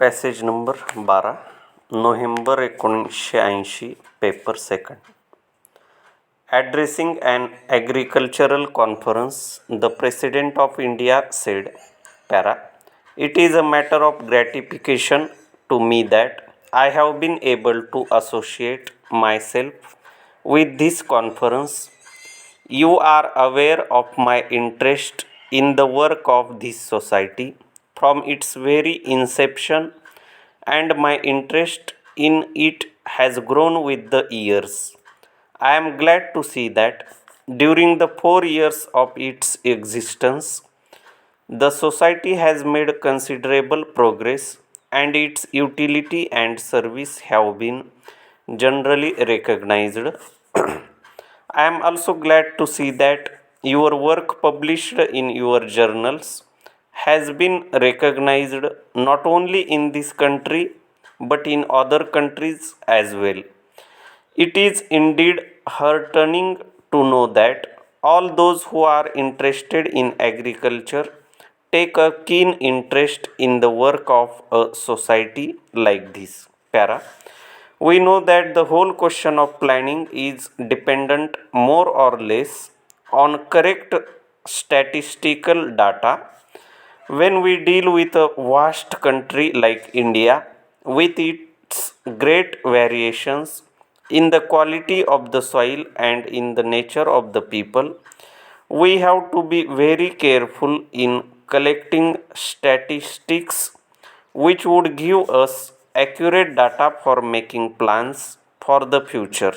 Passage number 12 November 1980 paper second. Addressing an agricultural conference, the President of India said, Para, it is a matter of gratification to me that I have been able to associate myself with this conference. You are aware of my interest in the work of this society from its very inception, and my interest in it has grown with the years. I am glad to see that during the 4 years of its existence, the society has made considerable progress and its utility and service have been generally recognized. I am also glad to see that your work published in your journals has been recognized not only in this country but in other countries as well. It is indeed heartening to know that all those who are interested in agriculture take a keen interest in the work of a society like this. Para. We know that the whole question of planning is dependent more or less on correct statistical data. When we deal with a vast country like India, with its great variations in the quality of the soil and in the nature of the people, we have to be very careful in collecting statistics which would give us accurate data for making plans for the future.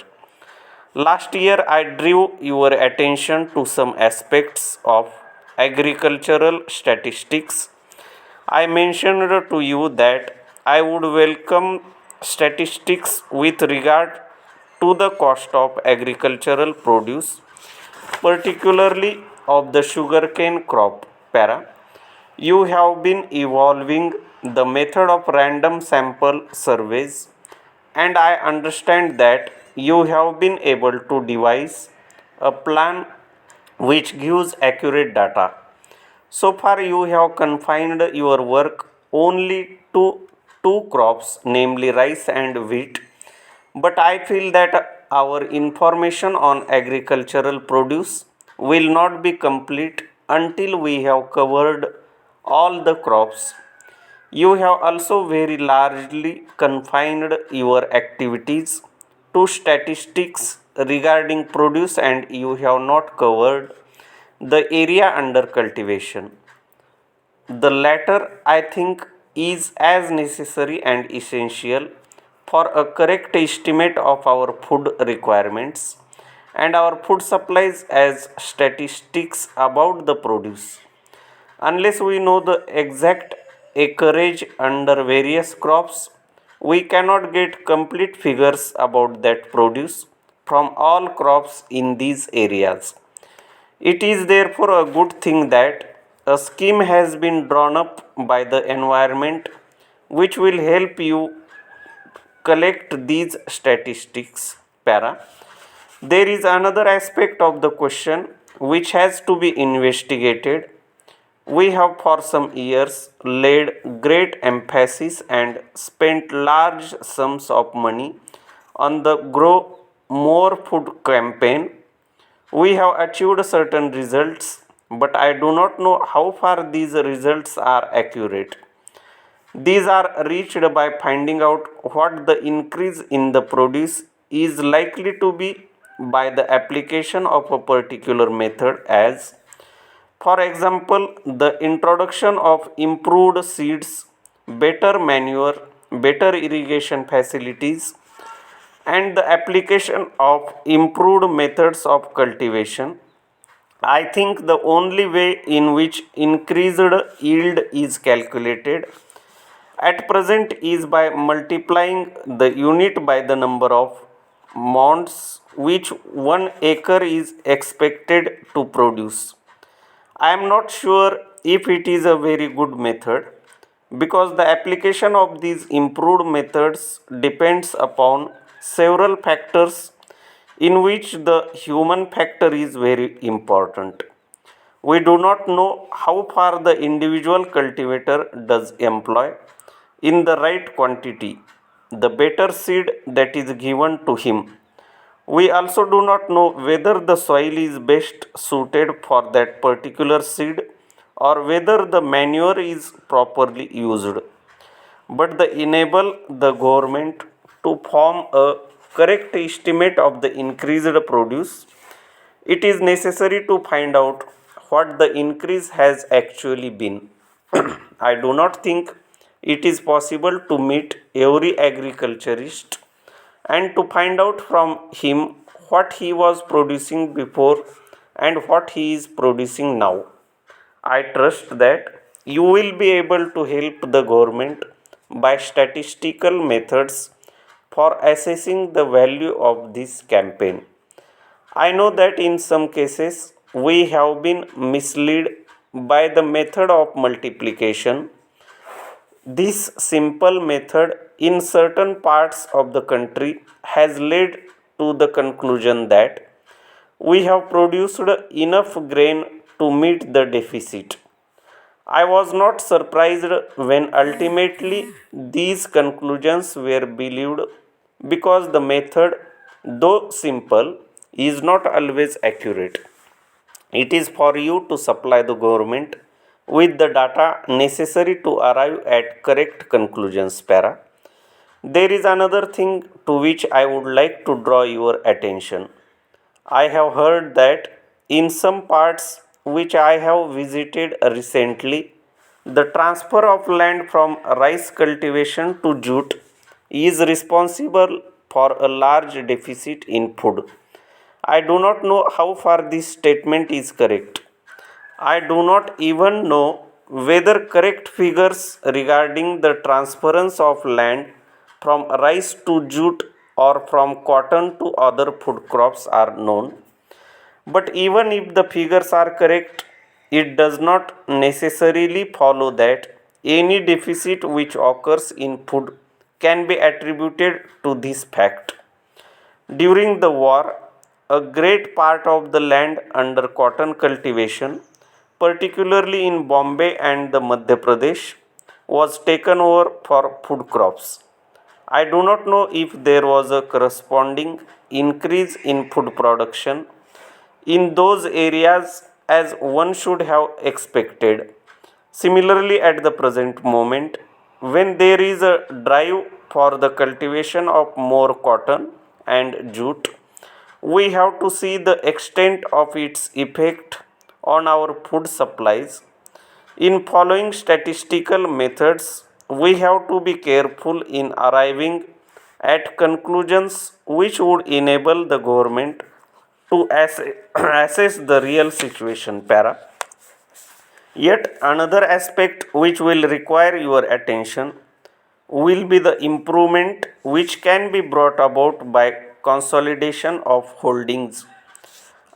Last year, I drew your attention to some aspects of agricultural statistics. I mentioned to you that I would welcome statistics with regard to the cost of agricultural produce, particularly of the sugarcane crop. Para. You have been evolving the method of random sample surveys, and I understand that you have been able to devise a plan which gives accurate data. So far, you have confined your work only to two crops, namely rice and wheat. But I feel that our information on agricultural produce will not be complete until we have covered all the crops. You have also very largely confined your activities to statistics regarding produce, and you have not covered the area under cultivation. The latter, I think, is as necessary and essential for a correct estimate of our food requirements and our food supplies as statistics about the produce. Unless we know the exact acreage under various crops, we cannot get complete figures about that produce from all crops in these areas. It is therefore a good thing that a scheme has been drawn up by the environment which will help you collect these statistics. Para. There is another aspect of the question which has to be investigated. We have for some years laid great emphasis and spent large sums of money on the Grow More Food campaign. We have achieved certain results, but I do not know how far these results are accurate. These are reached by finding out what the increase in the produce is likely to be by the application of a particular method, as for example, the introduction of improved seeds, better manure, better irrigation facilities, and the application of improved methods of cultivation. I think the only way in which increased yield is calculated at present is by multiplying the unit by the number of mounds which 1 acre is expected to produce. I am not sure if it is a very good method because the application of these improved methods depends upon several factors in which the human factor is very important. We do not know how far the individual cultivator does employ in the right quantity, the better seed that is given to him. We also do not know whether the soil is best suited for that particular seed or whether the manure is properly used. But they enable the government to form a correct estimate of the increased produce. It is necessary to find out what the increase has actually been. I do not think it is possible to meet every agriculturist and to find out from him what he was producing before and what he is producing now. I trust that you will be able to help the government by statistical methods for assessing the value of this campaign. I know that in some cases we have been misled by the method of multiplication. This simple method in certain parts of the country has led to the conclusion that we have produced enough grain to meet the deficit. I was not surprised when ultimately these conclusions were believed because the method, though simple, is not always accurate. It is for you to supply the government with the data necessary to arrive at correct conclusions. Para. There is another thing to which I would like to draw your attention. I have heard that in some parts which I have visited recently, the transfer of land from rice cultivation to jute is responsible for a large deficit in food. I do not know how far this statement is correct. I do not even know whether correct figures regarding the transference of land from rice to jute or from cotton to other food crops are known. But even if the figures are correct, it does not necessarily follow that any deficit which occurs in food can be attributed to this fact. During the war, a great part of the land under cotton cultivation, particularly in Bombay and the Madhya Pradesh, was taken over for food crops. I do not know if there was a corresponding increase in food production in those areas as one should have expected. Similarly, at the present moment, when there is a drive for the cultivation of more cotton and jute, we have to see the extent of its effect on our food supplies. In following statistical methods, we have to be careful in arriving at conclusions which would enable the government to assess the real situation. Para. Yet another aspect which will require your attention will be the improvement which can be brought about by consolidation of holdings.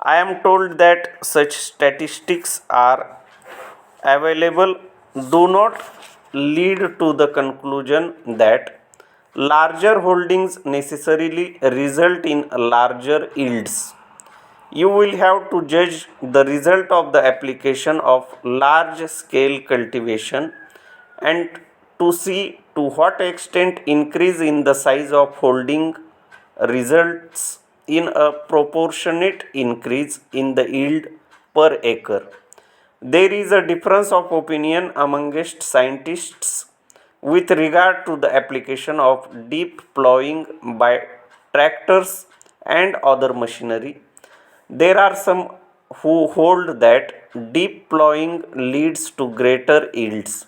I am told that such statistics are available do not lead to the conclusion that larger holdings necessarily result in larger yields. You will have to judge the result of the application of large scale cultivation and to see to what extent increase in the size of holding results in a proportionate increase in the yield per acre. There is a difference of opinion amongst scientists with regard to the application of deep plowing by tractors and other machinery. There are some who hold that deep plowing leads to greater yields,